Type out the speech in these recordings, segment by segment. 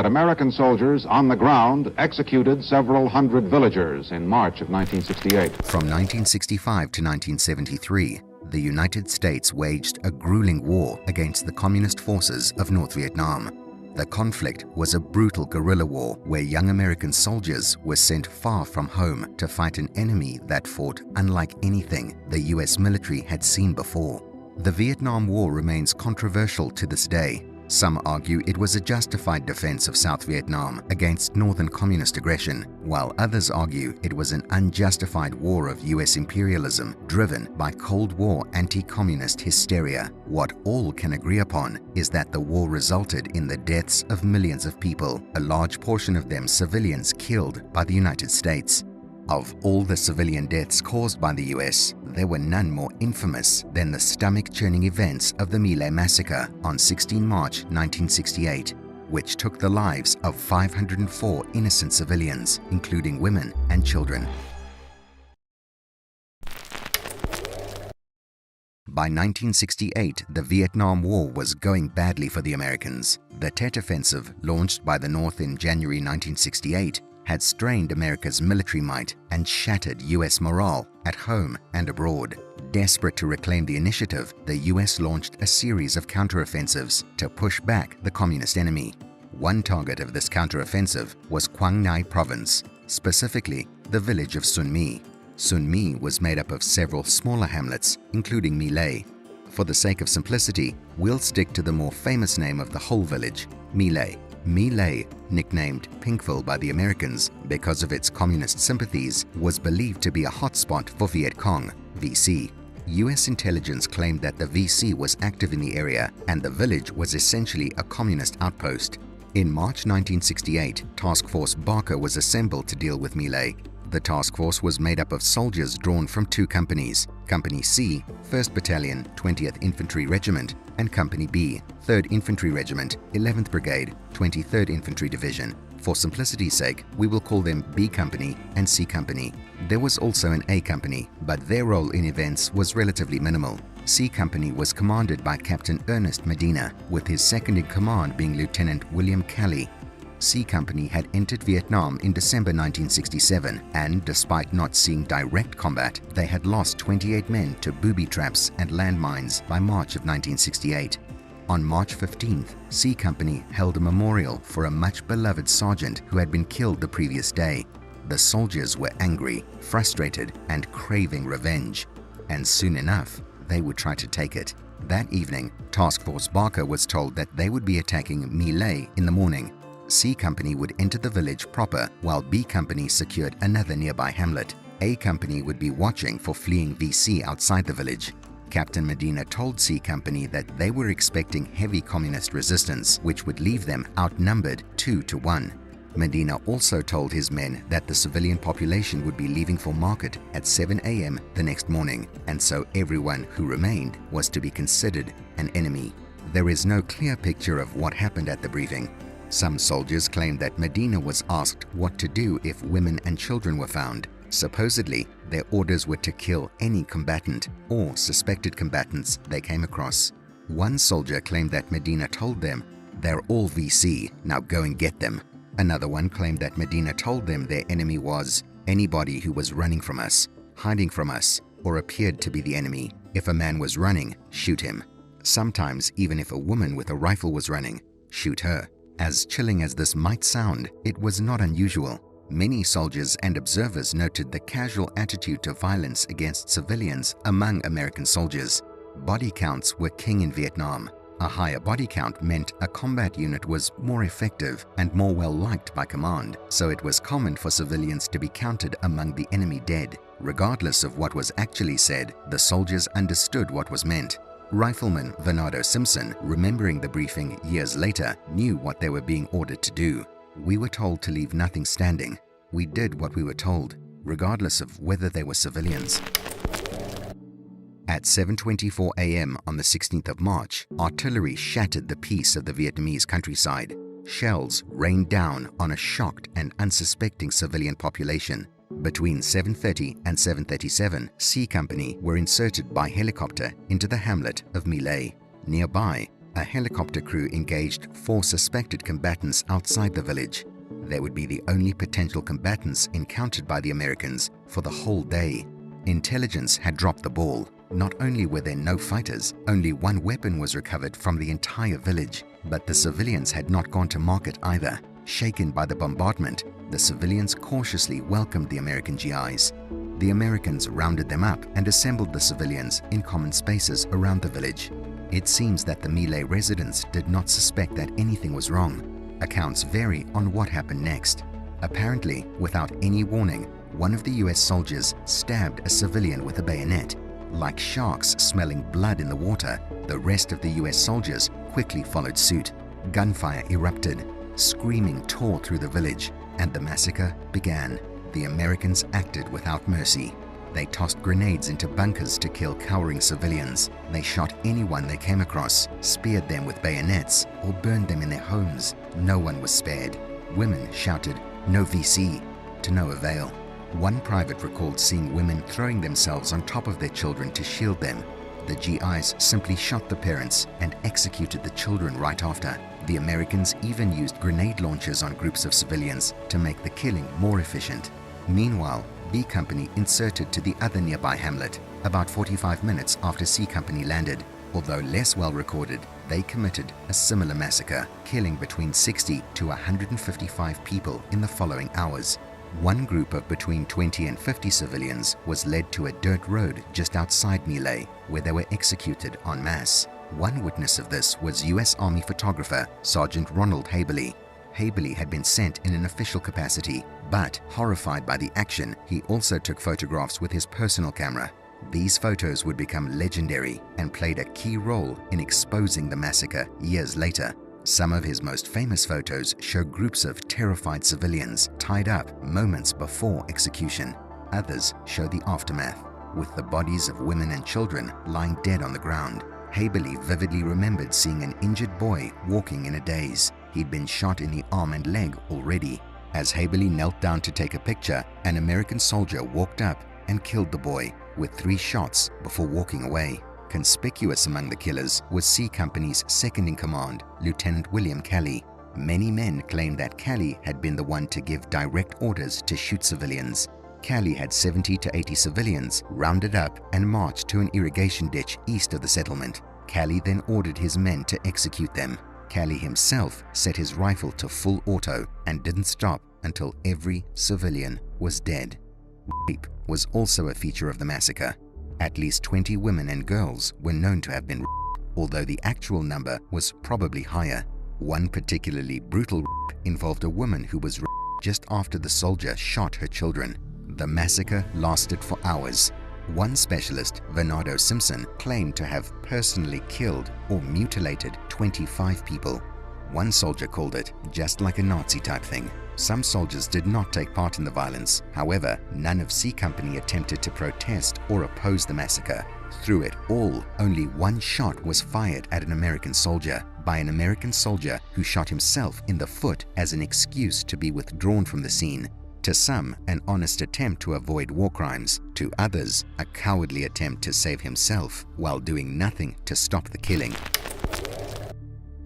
American soldiers on the ground executed several hundred villagers in March of 1968. From 1965 to 1973, the United States waged a grueling war against the communist forces of North Vietnam. The conflict was a brutal guerrilla war where young American soldiers were sent far from home to fight an enemy that fought unlike anything the US military had seen before. The Vietnam War remains controversial to this day. Some argue it was a justified defense of South Vietnam against Northern communist aggression, while others argue it was an unjustified war of US imperialism driven by Cold War anti-communist hysteria. What all can agree upon is that the war resulted in the deaths of millions of people, a large portion of them civilians killed by the United States. Of all the civilian deaths caused by the US, there were none more infamous than the stomach-churning events of the My Lai massacre on 16 March 1968, which took the lives of 504 innocent civilians, including women and children. By 1968, the Vietnam War was going badly for the Americans. The Tet Offensive, launched by the North in January 1968, had strained America's military might and shattered US morale at home and abroad. Desperate to reclaim the initiative, the US launched a series of counteroffensives to push back the communist enemy. One target of this counteroffensive was Quang Ngai Province, specifically the village of Sun My. Sun My was made up of several smaller hamlets, including My Lai. For the sake of simplicity, we'll stick to the more famous name of the whole village, My Lai. My Lai, nicknamed Pinkville by the Americans because of its communist sympathies, was believed to be a hotspot for Viet Cong, VC. US intelligence claimed that the VC was active in the area and the village was essentially a communist outpost. In March 1968, Task Force Barker was assembled to deal with My Lai. The task force was made up of soldiers drawn from two companies, Company C, 1st Battalion, 20th Infantry Regiment, and Company B, 3rd Infantry Regiment, 11th Brigade, 23rd Infantry Division. For simplicity's sake, we will call them B Company and C Company. There was also an A Company, but their role in events was relatively minimal. C Company was commanded by Captain Ernest Medina, with his second in command being Lieutenant William Kelly. C Company had entered Vietnam in December 1967 and, despite not seeing direct combat, they had lost 28 men to booby traps and landmines by March of 1968. On March 15th, C Company held a memorial for a much-beloved sergeant who had been killed the previous day. The soldiers were angry, frustrated, and craving revenge. And soon enough, they would try to take it. That evening, Task Force Barker was told that they would be attacking My Lai in the morning. C Company would enter the village proper, while B Company secured another nearby hamlet. A Company would be watching for fleeing VC outside the village. Captain Medina told C Company that they were expecting heavy communist resistance, which would leave them outnumbered 2-1. Medina also told his men that the civilian population would be leaving for market at 7 a.m. the next morning, and so everyone who remained was to be considered an enemy. There is no clear picture of what happened at the briefing. Some soldiers claimed that Medina was asked what to do if women and children were found. Supposedly, their orders were to kill any combatant or suspected combatants they came across. One soldier claimed that Medina told them, "They're all VC, now go and get them." Another one claimed that Medina told them their enemy was anybody who was running from us, hiding from us, or appeared to be the enemy. If a man was running, shoot him. Sometimes, even if a woman with a rifle was running, shoot her. As chilling as this might sound, it was not unusual. Many soldiers and observers noted the casual attitude to violence against civilians among American soldiers. Body counts were king in Vietnam. A higher body count meant a combat unit was more effective and more well-liked by command, so it was common for civilians to be counted among the enemy dead. Regardless of what was actually said, the soldiers understood what was meant. Rifleman Bernardo Simpson, remembering the briefing years later, knew what they were being ordered to do. "We were told to leave nothing standing. We did what we were told, regardless of whether they were civilians." At 7:24 a.m. on the 16th of March, artillery shattered the peace of the Vietnamese countryside. Shells rained down on a shocked and unsuspecting civilian population. Between 7:30 and 7:37, C Company were inserted by helicopter into the hamlet of My Lai. Nearby, A helicopter crew engaged 4 suspected combatants outside the village. They would be the only potential combatants encountered by the Americans for the whole day. Intelligence had dropped the ball. Not only were there no fighters, only 1 weapon was recovered from the entire village, but the civilians had not gone to market either. Shaken by the bombardment, the civilians cautiously welcomed the American GIs. The Americans rounded them up and assembled the civilians in common spaces around the village. It seems that the My Lai residents did not suspect that anything was wrong. Accounts vary on what happened next. Apparently, without any warning, one of the US soldiers stabbed a civilian with a bayonet. Like sharks smelling blood in the water, the rest of the US soldiers quickly followed suit. Gunfire erupted. Screaming tore through the village, and the massacre began. The Americans acted without mercy. They tossed grenades into bunkers to kill cowering civilians. They shot anyone they came across, speared them with bayonets, or burned them in their homes. No one was spared. Women shouted, "No VC," to no avail. One private recalled seeing women throwing themselves on top of their children to shield them. The GIs simply shot the parents and executed the children right after. The Americans even used grenade launchers on groups of civilians to make the killing more efficient. Meanwhile, B Company inserted to the other nearby hamlet about 45 minutes after C Company landed. Although less well recorded, they committed a similar massacre, killing between 60 to 155 people in the following hours. One group of between 20 and 50 civilians was led to a dirt road just outside My Lai, where they were executed en masse. One witness of this was US Army photographer Sergeant Ronald Haberly. Haberly had been sent in an official capacity, but horrified by the action, he also took photographs with his personal camera. These photos would become legendary and played a key role in exposing the massacre years later. Some of his most famous photos show groups of terrified civilians tied up moments before execution. Others show the aftermath, with the bodies of women and children lying dead on the ground. Haberly vividly remembered seeing an injured boy walking in a daze. He'd been shot in the arm and leg already. As Haberly knelt down to take a picture, an American soldier walked up and killed the boy with 3 shots before walking away. Conspicuous among the killers was C Company's second-in-command, Lieutenant William Kelly. Many men claimed that Kelly had been the one to give direct orders to shoot civilians. Kelly had 70 to 80 civilians rounded up and marched to an irrigation ditch east of the settlement. Kelly then ordered his men to execute them. Kelly himself set his rifle to full auto and didn't stop until every civilian was dead. Rape was also a feature of the massacre. At least 20 women and girls were known to have been raped, although the actual number was probably higher. One particularly brutal rape involved a woman who was raped just after the soldier shot her children. The massacre lasted for hours. One specialist, Bernardo Simpson, claimed to have personally killed or mutilated 25 people. One soldier called it just like a Nazi type thing. Some soldiers did not take part in the violence. However, none of C Company attempted to protest or oppose the massacre. Through it all, only 1 shot was fired at an American soldier by an American soldier who shot himself in the foot as an excuse to be withdrawn from the scene. To some, an honest attempt to avoid war crimes. To others, a cowardly attempt to save himself while doing nothing to stop the killing.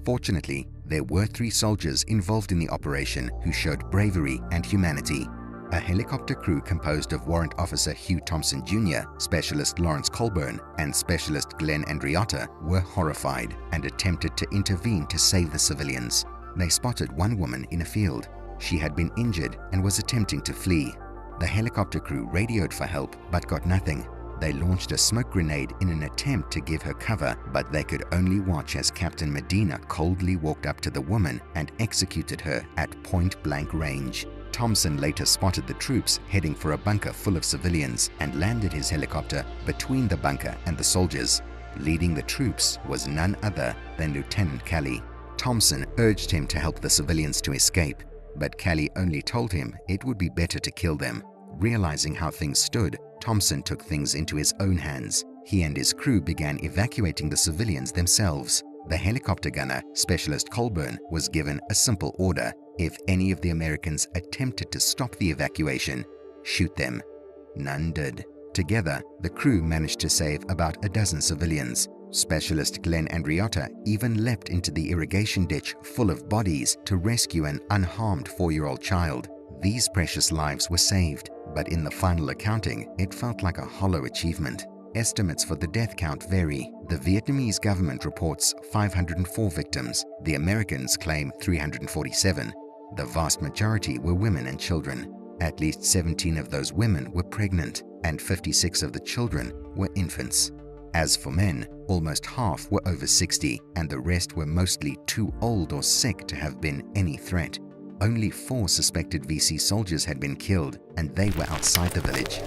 Fortunately, there were 3 soldiers involved in the operation who showed bravery and humanity. A helicopter crew composed of Warrant Officer Hugh Thompson Jr., Specialist Lawrence Colburn, and Specialist Glenn Andriotta were horrified and attempted to intervene to save the civilians. They spotted one woman in a field. She had been injured and was attempting to flee. The helicopter crew radioed for help but got nothing. They launched a smoke grenade in an attempt to give her cover, but they could only watch as Captain Medina coldly walked up to the woman and executed her at point-blank range. Thompson later spotted the troops heading for a bunker full of civilians and landed his helicopter between the bunker and the soldiers. Leading the troops was none other than Lieutenant Kelly. Thompson urged him to help the civilians to escape, but Kelly only told him it would be better to kill them. Realizing how things stood, Thompson took things into his own hands. He and his crew began evacuating the civilians themselves. The helicopter gunner, Specialist Colburn, was given a simple order. If any of the Americans attempted to stop the evacuation, shoot them. None did. Together, the crew managed to save about a dozen civilians. Specialist Glenn Andriotta even leapt into the irrigation ditch full of bodies to rescue an unharmed 4-year-old child. These precious lives were saved, but in the final accounting, it felt like a hollow achievement. Estimates for the death count vary. The Vietnamese government reports 504 victims. The Americans claim 347. The vast majority were women and children. At least 17 of those women were pregnant, and 56 of the children were infants. As for men, almost half were over 60, and the rest were mostly too old or sick to have been any threat. Only 4 suspected VC soldiers had been killed, and they were outside the village.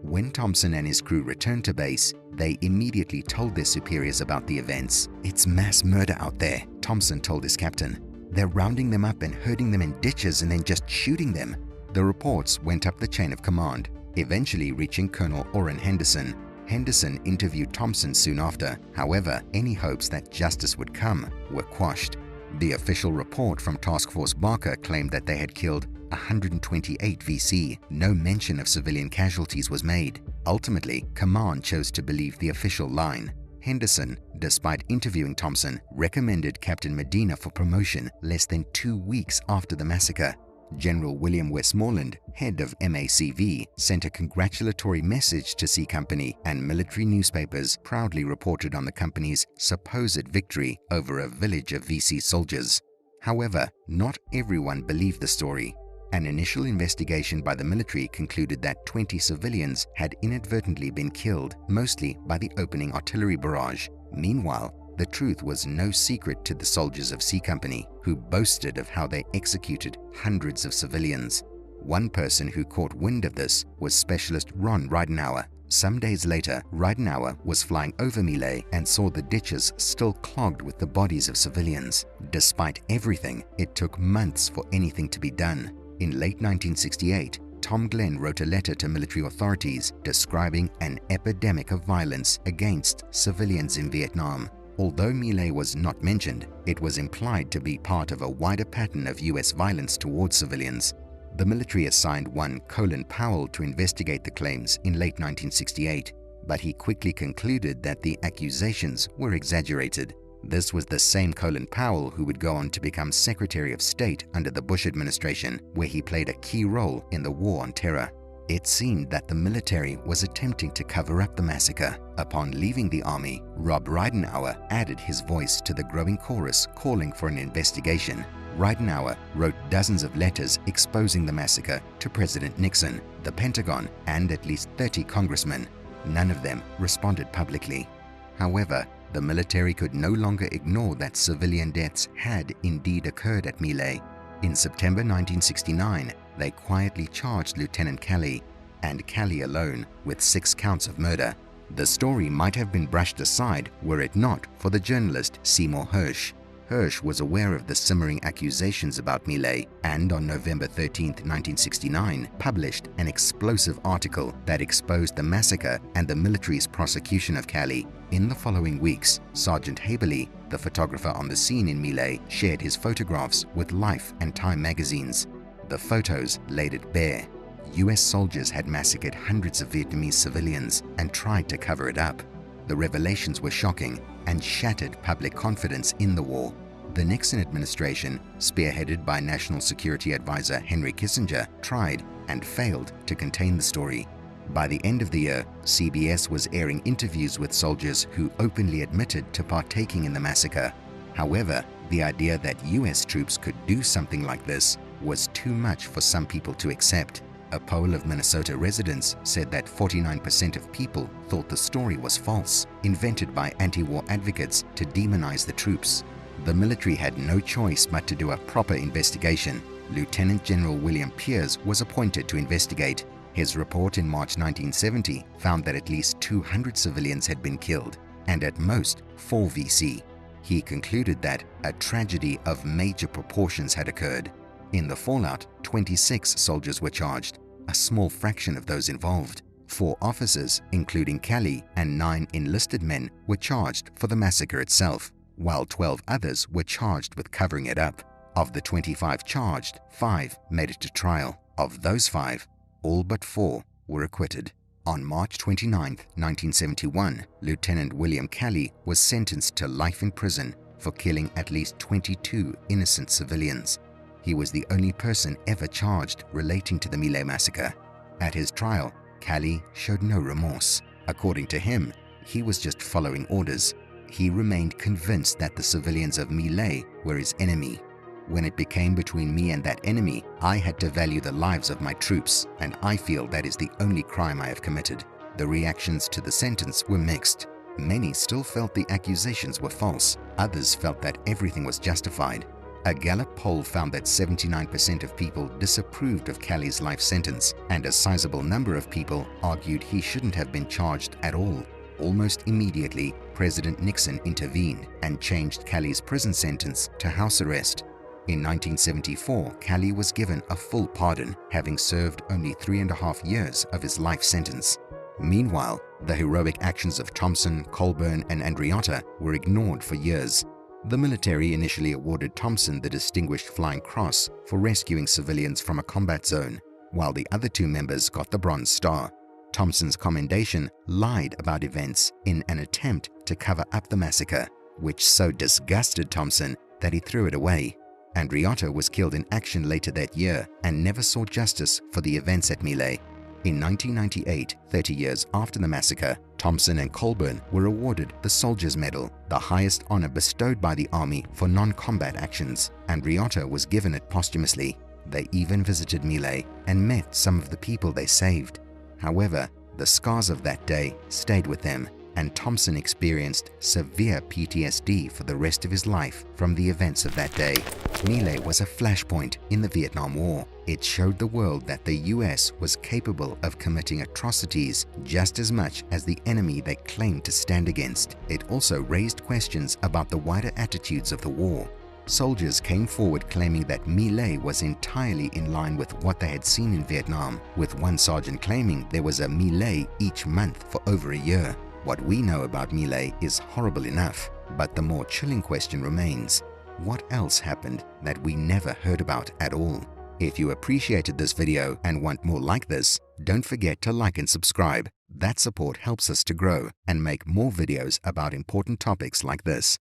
When Thompson and his crew returned to base, they immediately told their superiors about the events. "It's mass murder out there," Thompson told his captain. "They're rounding them up and herding them in ditches and then just shooting them." The reports went up the chain of command, eventually reaching Colonel Orrin Henderson. Henderson interviewed Thompson soon after. However, any hopes that justice would come were quashed. The official report from Task Force Barker claimed that they had killed 128 VC. No mention of civilian casualties was made. Ultimately, command chose to believe the official line. Henderson, despite interviewing Thompson, recommended Captain Medina for promotion less than 2 weeks after the massacre. General William Westmoreland, head of MACV, sent a congratulatory message to C Company, and military newspapers proudly reported on the company's supposed victory over a village of VC soldiers. However, not everyone believed the story. An initial investigation by the military concluded that 20 civilians had inadvertently been killed, mostly by the opening artillery barrage. Meanwhile, the truth was no secret to the soldiers of C Company, who boasted of how they executed hundreds of civilians. One person who caught wind of this was Specialist Ron Ridenhour. Some days later, Ridenhour was flying over My Lai and saw the ditches still clogged with the bodies of civilians. Despite everything, it took months for anything to be done. In late 1968, Tom Glenn wrote a letter to military authorities describing an epidemic of violence against civilians in Vietnam. Although My Lai was not mentioned, it was implied to be part of a wider pattern of US violence towards civilians. The military assigned one Colin Powell to investigate the claims in late 1968, but he quickly concluded that the accusations were exaggerated. This was the same Colin Powell who would go on to become Secretary of State under the Bush administration, where he played a key role in the War on Terror. It seemed that the military was attempting to cover up the massacre. Upon leaving the army, Rob Ridenhour added his voice to the growing chorus calling for an investigation. Ridenhour wrote dozens of letters exposing the massacre to President Nixon, the Pentagon, and at least 30 congressmen. None of them responded publicly. However, the military could no longer ignore that civilian deaths had indeed occurred at My Lai. In September 1969, they quietly charged Lieutenant Kelly, and Kelly alone, with 6 counts of murder. The story might have been brushed aside were it not for the journalist Seymour Hersh. Hersh was aware of the simmering accusations about My Lai, and on November 13, 1969, published an explosive article that exposed the massacre and the military's prosecution of Kelly. In the following weeks, Sergeant Haberly, the photographer on the scene in My Lai, shared his photographs with Life and Time magazines. The photos laid it bare. US soldiers had massacred hundreds of Vietnamese civilians and tried to cover it up. The revelations were shocking and shattered public confidence in the war. The Nixon administration, spearheaded by National Security Advisor Henry Kissinger, tried and failed to contain the story. By the end of the year, CBS was airing interviews with soldiers who openly admitted to partaking in the massacre. However, the idea that US troops could do something like this was too much for some people to accept. A poll of Minnesota residents said that 49% of people thought the story was false, invented by anti-war advocates to demonize the troops. The military had no choice but to do a proper investigation. Lieutenant General William Pierce was appointed to investigate. His report in March 1970 found that at least 200 civilians had been killed, and at most 4 VC. He concluded that a tragedy of major proportions had occurred. In the fallout, 26 soldiers were charged, a small fraction of those involved. 4 officers, including Kelly, and 9 enlisted men were charged for the massacre itself, while 12 others were charged with covering it up. Of the 25 charged, 5 made it to trial. Of those 5, all but 4 were acquitted. On March 29, 1971, Lieutenant William Calley was sentenced to life in prison for killing at least 22 innocent civilians. He was the only person ever charged relating to the My Lai massacre. At his trial, Calley showed no remorse. According to him, he was just following orders. He remained convinced that the civilians of My Lai were his enemy. When it became between me and that enemy, I had to value the lives of my troops, and I feel that is the only crime I have committed. The reactions to the sentence were mixed. Many still felt the accusations were false. Others felt that everything was justified. A Gallup poll found that 79% of people disapproved of Calley's life sentence, and a sizable number of people argued he shouldn't have been charged at all. Almost immediately, President Nixon intervened and changed Calley's prison sentence to house arrest. In 1974, Calley was given a full pardon, having served only 3.5 years of his life sentence. Meanwhile, the heroic actions of Thompson, Colburn, and Andreotta were ignored for years. The military initially awarded Thompson the Distinguished Flying Cross for rescuing civilians from a combat zone, while the other two members got the Bronze Star. Thompson's commendation lied about events in an attempt to cover up the massacre, which so disgusted Thompson that he threw it away. Andreotta was killed in action later that year and never saw justice for the events at My Lai. In 1998, 30 years after the massacre, Thompson and Colburn were awarded the Soldier's Medal, the highest honor bestowed by the Army for non-combat actions. Andreotta was given it posthumously. They even visited My Lai and met some of the people they saved. However, the scars of that day stayed with them, and Thompson experienced severe PTSD for the rest of his life from the events of that day. My Lai was a flashpoint in the Vietnam War. It showed the world that the US was capable of committing atrocities just as much as the enemy they claimed to stand against. It also raised questions about the wider attitudes of the war. Soldiers came forward claiming that My Lai was entirely in line with what they had seen in Vietnam, with one sergeant claiming there was a My Lai each month for over a year. What we know about My Lai is horrible enough, but the more chilling question remains: what else happened that we never heard about at all? If you appreciated this video and want more like this, don't forget to like and subscribe. That support helps us to grow and make more videos about important topics like this.